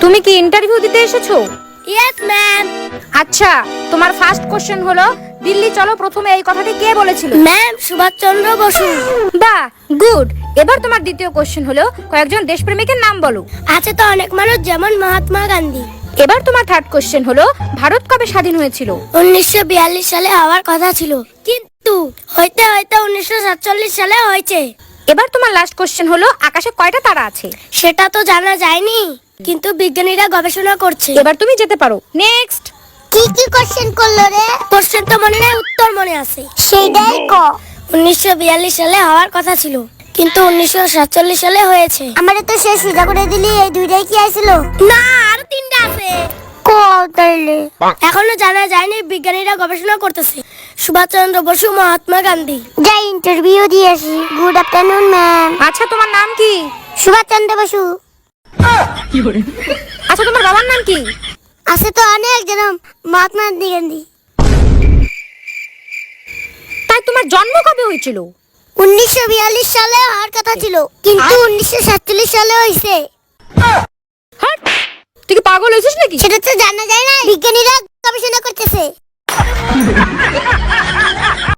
তুমি কি ইন্টারভিউ দিতে এসেছো? Yes ma'am. আচ্ছা, তোমার ফার্স্ট কোশ্চেন হলো দিল্লি চলো প্রথমে এই কথাটি কে বলেছিল? ম্যাম সুভাষচন্দ্র বসু। বাহ, গুড। এবার তোমার দ্বিতীয় কোশ্চেন হলো কয়েকজন দেশপ্রেমিকের নাম বলো। আছে তো অনেক মানুষ, যেমন মহাত্মা গান্ধী। এবার তোমার থার্ড কোশ্চেন হলো ভারত কবে স্বাধীন হয়েছিল? 1942 সালে হওয়ার কথা ছিল, কিন্তু হইতে হইতে 1947 সালে হয়েছে। এবার তোমার লাস্ট কোশ্চেন হলো আকাশে কয়টা তারা আছে? সেটা তো জানা যায়নি, কিন্তু বিজ্ঞানীরা গবেষণা করছে। এবার তুমি যেতে পারো। নেক্সট। কি কি কোশ্চেন করলো রে? কোশ্চেন তো মনে নাই, উত্তর মনে আছে। সেইটাই ক। 1942 সালে হওয়ার কথা ছিল, কিন্তু 1947 সালে হয়েছে। আমারে তো শেষ সুজা করে দিলি, এই দুইটাই কি আইছিল? না, আর তিনটা আছে। ক তাইলে এখনো জানা যায়নি, বিজ্ঞানীরা গবেষণা করতেছে। সুভাষচন্দ্র বসু, মহাত্মা গান্ধী। যাই ইন্টারভিউ দিয়ে আসি। Good afternoon ma'am. আচ্ছা, তোমার নাম কি? সুভাষচন্দ্র বসু। আচ্ছা, তোমার বাবার নাম কি? আছে তো অনেক, যেমন মহাত্মা গান্ধী। তাই তোমার জন্ম কবে হয়েছিল? 1942 সালে হওয়ার কথা ছিল, কিন্তু 1947 সালে হয়েছে। হাট, তুই কি পাগল হয়েছিস নাকি? সেটা তো জানা যায় না, বিজ্ঞানীরা